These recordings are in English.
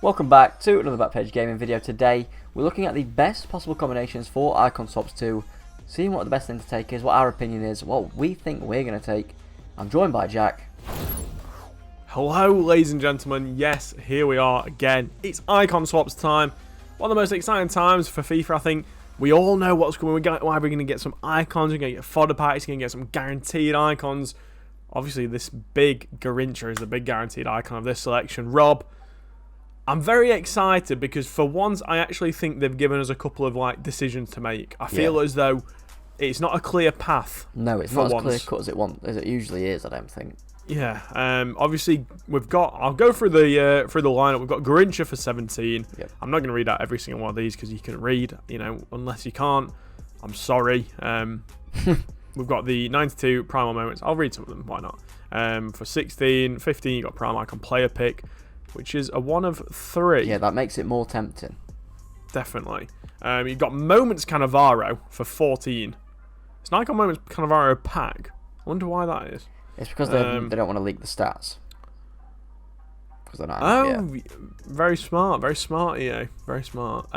Welcome back to another Backpage Gaming video. Today we're looking at the best possible combinations for Icon Swaps 2, seeing what the best thing to take is, what our opinion is, what we think we're going to take. I'm joined by Jack. Hello ladies and gentlemen, yes, here we are again. It's Icon Swaps time. One of the most exciting times for FIFA, I think. We all know what's coming. We're going to get some icons, we're going to get fodder packs, we're going to get some guaranteed icons. Obviously this big Garincha is the big guaranteed icon of this selection. Rob, I'm very excited because for once I actually think they've given us a couple of decisions to make. I feel as though it's not a clear path. No, it's not as clear cut as it usually is, I don't think. Yeah, obviously we've got. I'll go through the lineup. We've got Garincha for 17. Yep. I'm not going to read out every single one of these because you can read, unless you can't. I'm sorry. We've got the 92 primal moments. I'll read some of them. Why not? For 16, 15, you got prime icon player pick, which is a 1 of 3. Yeah, that makes it more tempting. Definitely. You've got moments Cannavaro for 14. It's an icon moments Cannavaro pack. I wonder why that is. It's because they don't want to leak the stats. Because they're not. Very smart, EA. Very smart.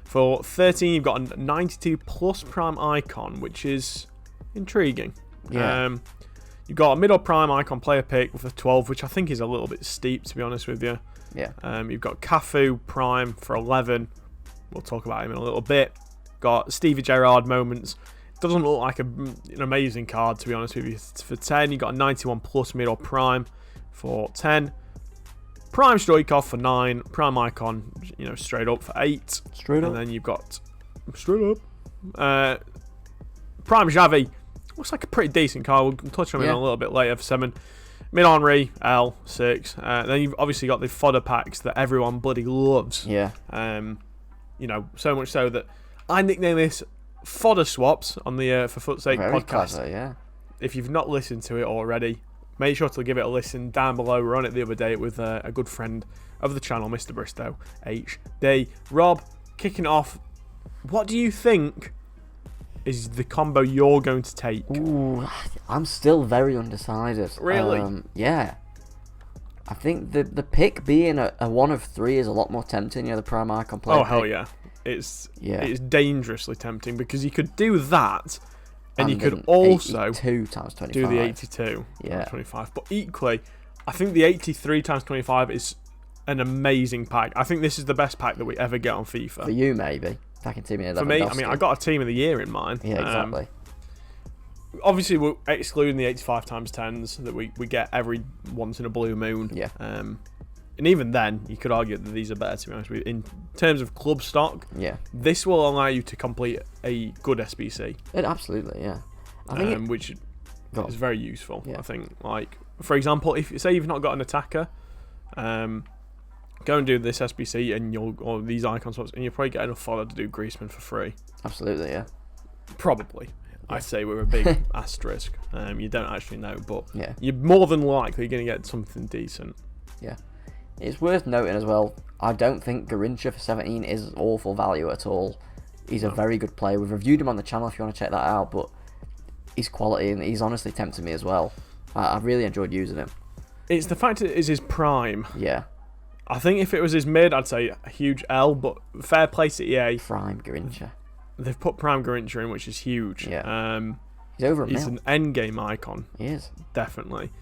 For 13, you've got a 92 plus prime icon, which is intriguing. Yeah. You've got a middle prime icon player pick with a 12, which I think is a little bit steep, to be honest with you. Yeah. You've got Cafu prime for 11. We'll talk about him in a little bit. Got Stevie Gerrard moments. Doesn't look like an amazing card, to be honest with you. For 10, you got a 91 plus middle prime for 10. Prime Stoikov for 9. Prime icon, straight up for 8. Straight up. And then you've got straight up. Prime Xavi. Looks like a pretty decent card. We'll touch on it a little bit later for 7. Mid Henry, L, 6. Then you've obviously got the fodder packs that everyone bloody loves. Yeah. So much so that I nickname this Fodder Swaps on the For Foot's Sake podcast. Clever, yeah. If you've not listened to it already, make sure to give it a listen down below. We're on it the other day with a good friend of the channel, Mr. Bristow, HD. Rob, kicking it off, what do you think is the combo you're going to take? Ooh, I'm still very undecided. Really? Yeah. I think the pick being a 1 of 3 is a lot more tempting. The prime icon player. Oh, hell yeah. It's dangerously tempting because you could do that and you could also 82 times 25. do the 82 times 25. But equally, I think the 83 times 25 is an amazing pack. I think this is the best pack that we ever get on FIFA. For you, maybe. Packing team of For me, I got a team of the year in mind. Yeah, exactly. Obviously, we're excluding the 85 times 10s that we get every once in a blue moon. Yeah. And even then, you could argue that these are better, to be honest with you. In terms of club stock, this will allow you to complete a good SBC. Absolutely, yeah. I think which is very useful. Yeah. I think, for example, if say you've not got an attacker, go and do this SBC and or these icon swaps, and you'll probably get enough fodder to do Griezmann for free. Absolutely, yeah. Probably. Yeah. I say with a big asterisk. You don't actually know, but yeah, you're more than likely going to get something decent. Yeah. It's worth noting as well, I don't think Garincha for 17 is awful value at all. He's a very good player. We've reviewed him on the channel if you want to check that out, but he's quality and he's honestly tempted me as well. I've really enjoyed using him. It's the fact it is his prime. Yeah. I think if it was his mid, I'd say a huge L, but fair play to EA. Prime Garincha. They've put Prime Garincha in, which is huge. Yeah. He's over a mil. He's an endgame icon. He is. Definitely.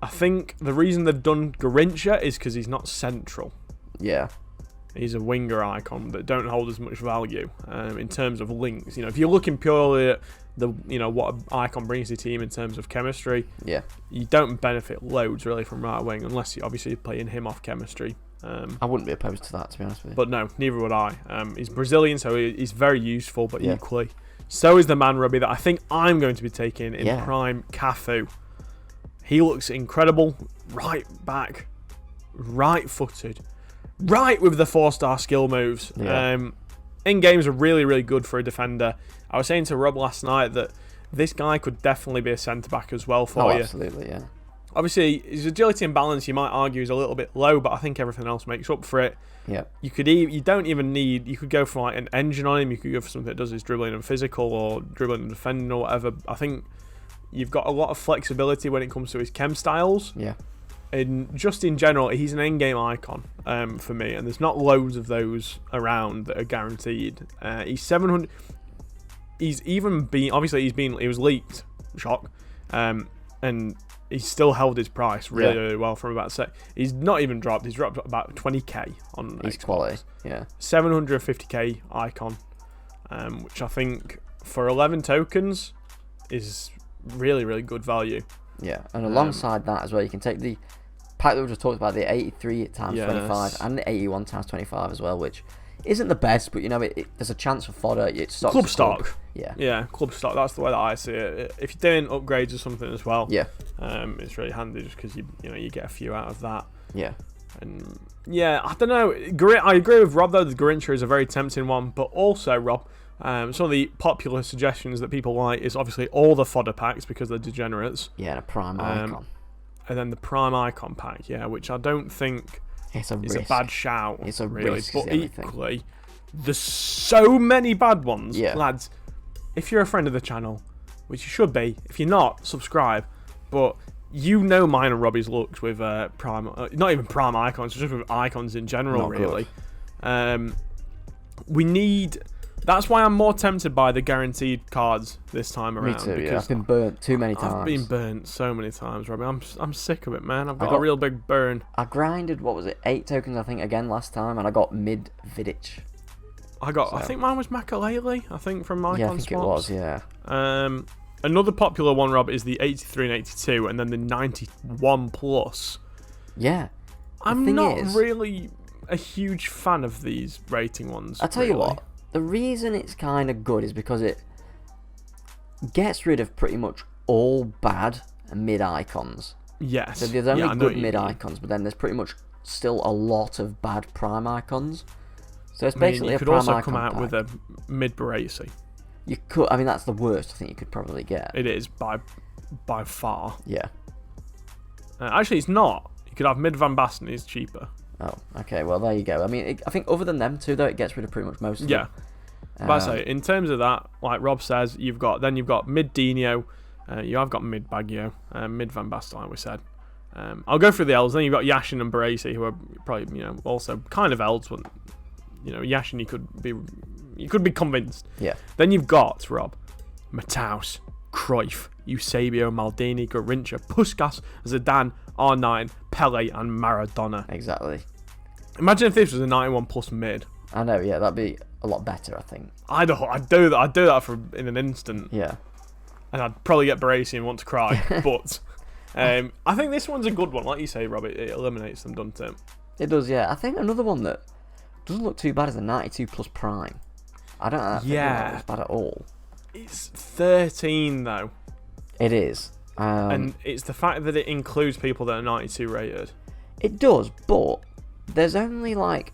I think the reason they've done Garincha is because he's not central. Yeah. He's a winger icon that don't hold as much value in terms of links. If you're looking purely at what an icon brings to your team in terms of chemistry, you don't benefit loads really from right wing unless you obviously playing him off chemistry. I wouldn't be opposed to that, to be honest with you. But no, neither would I. He's Brazilian, so he's very useful, but equally, so is the man Robbie that I think I'm going to be taking in prime Cafu. He looks incredible. Right back, right footed, right with the 4-star skill moves. Yeah. In games are really, really good for a defender. I was saying to Rob last night that this guy could definitely be a centre back as well for you. Absolutely, yeah. Obviously, his agility and balance you might argue is a little bit low, but I think everything else makes up for it. Yeah. You don't even need. You could go for an engine on him. You could go for something that does his dribbling and physical, or dribbling and defending, or whatever. I think you've got a lot of flexibility when it comes to his chem styles. Yeah. just in general, he's an in-game icon for me, and there's not loads of those around that are guaranteed. He's 700. He's even been he was leaked, shock, and he's still held his price really well from about he's not even dropped. He's dropped about 20k on He's Xbox. quality, yeah. 750k icon, which I think for 11 tokens is really, really good value. Yeah, and alongside that as well, you can take the pack that we just talked about, the 83 times 25 and the 81 times 25 as well, which isn't the best, but you know, there's a chance for fodder. It's Club stock. Yeah, club stock. That's the way that I see it. If you're doing upgrades or something as well, it's really handy just because you get a few out of that. Yeah. And yeah, I don't know. I agree with Rob though. The Garincha is a very tempting one, but also Rob, some of the popular suggestions that people like is obviously all the fodder packs because they're degenerates. Yeah, and a prime icon. And then the prime icon pack, which I don't think is a bad shout. It's a really, risk, but equally, there's so many bad ones, lads. If you're a friend of the channel, which you should be, if you're not, subscribe. But you know mine and Robbie's looks with prime, not even prime icons, just with icons in general, really. We need. That's why I'm more tempted by the guaranteed cards this time around. Me too. Because I've been burnt too many times. I've been burnt so many times, Robbie. I'm sick of it, man. I've got a real big burn. I grinded 8 tokens I think again last time, and I got mid Vidic. I think mine was Makalele. I think from Icon I think Swaps. it was. Yeah. Another popular one, Rob, is the 83 and 82, and then the 91 plus. Yeah. I'm not really a huge fan of these rating ones. I tell you what. The reason it's kind of good is because it gets rid of pretty much all bad mid icons. Yes. So there's only good mid icons, but then there's pretty much still a lot of bad prime icons. So it's basically you could also come out with a mid Baresi. You could. I mean, that's the worst I think you could probably get. It is by far. Yeah. Actually, it's not. You could have mid Van Basten. He's cheaper. Oh, okay. Well, there you go. I mean, I think other than them two, though, it gets rid of pretty much most of them. But I say, in terms of that, like Rob says, you've got mid Dino, you have got mid Baggio, mid Van Basten, like we said. I'll go through the L's. Then you've got Yashin and Baresi, who are probably also kind of L's, but Yashin you could be convinced. Yeah. Then you've got Rob, Mataus, Cruyff, Eusebio, Maldini, Garincha, Puskas, Zidane, R9, Pele, and Maradona. Exactly. Imagine if this was a 91 plus mid. I know, yeah, that'd be a lot better, I think. I'd do that in an instant. Yeah. And I'd probably get Baresi and want to cry. But I think this one's a good one. Like you say, Rob, it eliminates them, doesn't it? It does, yeah. I think another one that doesn't look too bad is a 92 plus prime. I don't think that looks bad at all. It's 13, though. It is. And it's the fact that it includes people that are 92 rated. It does, but there's only like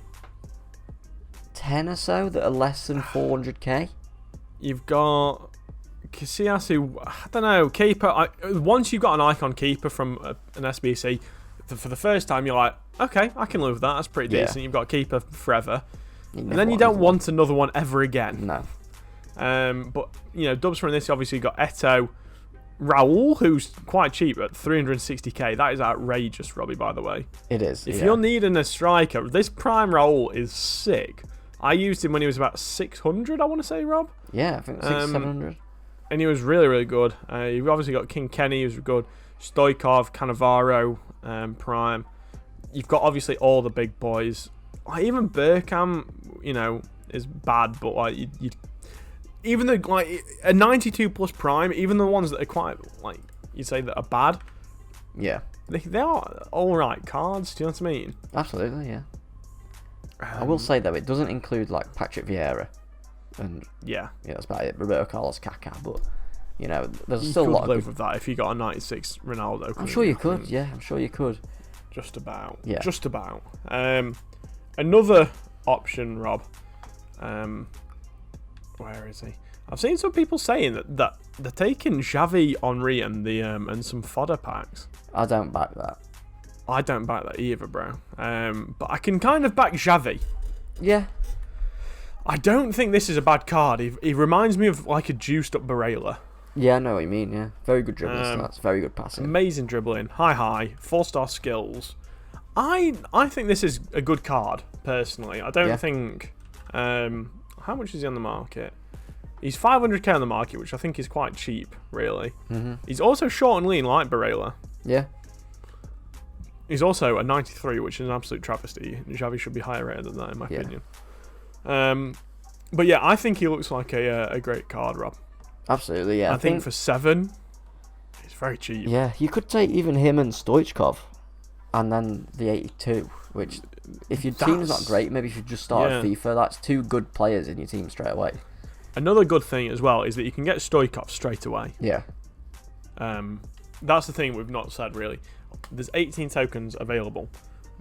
10 or so that are less than 400k. You've got Casillas, who, I don't know, keeper. Once you've got an icon keeper from an SBC, for the first time, you're like, okay, I can live with that. That's pretty decent. You've got a keeper forever. And then you don't want another one ever again. No. But, dubs from this, obviously, you've got Eto, Raul, who's quite cheap at 360k. That is outrageous, Robbie, by the way. It is. If you're needing a striker, this prime Raul is sick. I used him when he was about 600, I want to say, Rob. Yeah, I think 700. And he was really, really good. You've obviously got King Kenny, who's good. Stoikov, Cannavaro, prime. You've got obviously all the big boys. Like, even Bergkamp, is bad, but like you even the a 92 plus prime, even the ones that are quite you say that are bad. Yeah. They are all right cards. Do you know what I mean? Absolutely, yeah. I will say though, it doesn't include like Patrick Vieira, and that's about it. Roberto Carlos, Kaká, but there's still a lot of live with that if you got a 96 Ronaldo. I'm sure you could. Yeah, I'm sure you could. Just about. Yeah. Just about. Another option, Rob. Where is he? I've seen some people saying that they're taking Xavi, Henry, and some fodder packs. I don't back that. I don't back that either, bro. But I can kind of back Xavi. Yeah. I don't think this is a bad card. He reminds me of like a juiced up Barella. Yeah, I know what you mean, yeah. Very good dribbling stats, very good passing. Amazing dribbling, high, 4-star skills. I think this is a good card, personally. I don't think... how much is he on the market? He's 500k on the market, which I think is quite cheap, really. He's also short and lean, like Barella. Yeah. He's also a 93, which is an absolute travesty. Xavi should be higher rated than that, in my opinion. But yeah, I think he looks like a great card, Rob. Absolutely, yeah. I think for 7, it's very cheap. Yeah, you could take even him and Stoichkov, and then the 82, which, if your team's not great, maybe you should just start at FIFA. That's 2 good players in your team straight away. Another good thing as well is that you can get Stoichkov straight away. Yeah. That's the thing we've not said, really. There's 18 tokens available.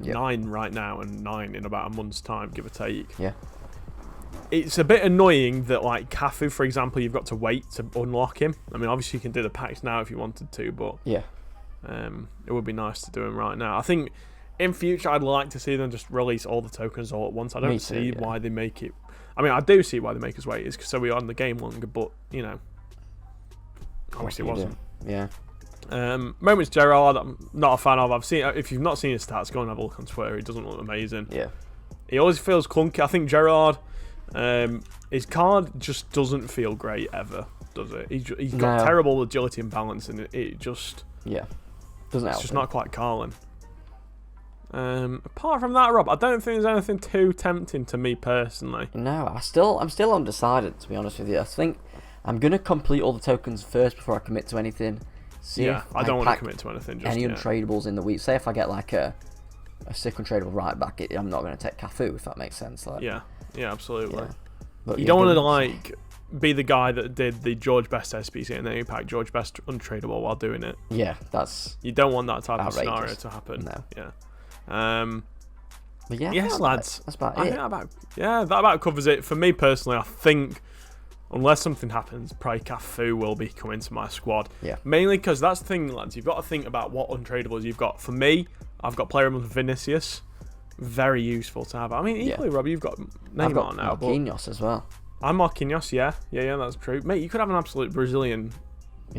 9 right now and 9 in about a month's time, give or take. Yeah. It's a bit annoying that, like, Cafu, for example, you've got to wait to unlock him. I mean, obviously you can do the packs now if you wanted to, but yeah, it would be nice to do him right now. I think in future I'd like to see them just release all the tokens all at once. I don't see why they make it... I mean, I do see why they make us wait. It's so we're on the game longer, but, you know, obviously it wasn't. Yeah. Moments Gerrard, I'm not a fan of. I've seen... If you've not seen his stats, go and have a look on Twitter. He doesn't look amazing. Yeah. He always feels clunky. I think Gerrard... his card just doesn't feel great ever, does it? He's got terrible agility and balance, and it just doesn't help. It's just not quite Carlin. Apart from that, Rob, I don't think there's anything too tempting to me personally. No, I'm still undecided, to be honest with you. I think I'm gonna complete all the tokens first before I commit to anything. I don't want to commit to anything just any yet. untradables in the week. Say if I get like a sick untradable right back, I'm not going to take Cafu, if that makes sense. Like, yeah, absolutely. Yeah. But you don't want to like be the guy that did the George Best SPC and then you pack George Best untradeable while doing it. Yeah, that's... You don't want that type outrageous. Of scenario to happen. No. Yeah. But yeah, yes, lads. That's about I it. think that about covers it. For me personally, I think unless something happens, probably Cafu will be coming to my squad. Yeah. Mainly because that's the thing, lads. You've got to think about what untradables you've got. For me, I've got player of Vinicius. Very useful to have. I mean, equally, Rob, you've got Neymar I've got now. Marquinhos as well. I'm Marquinhos, yeah, that's true. Mate, you could have an absolute Brazilian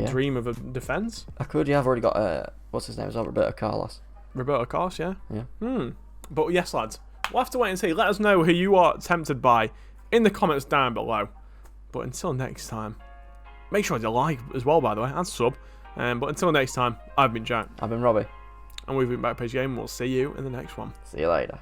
dream of a defence. I could, yeah. I've already got, what's his name as well? Roberto Carlos. Roberto Carlos, yeah. Yeah. But yes, lads, we'll have to wait and see. Let us know who you are tempted by in the comments down below. But until next time, make sure to like as well, by the way, and sub. But until next time, I've been Jack. I've been Robbie. And we've been Backpage Game. We'll see you in the next one. See you later.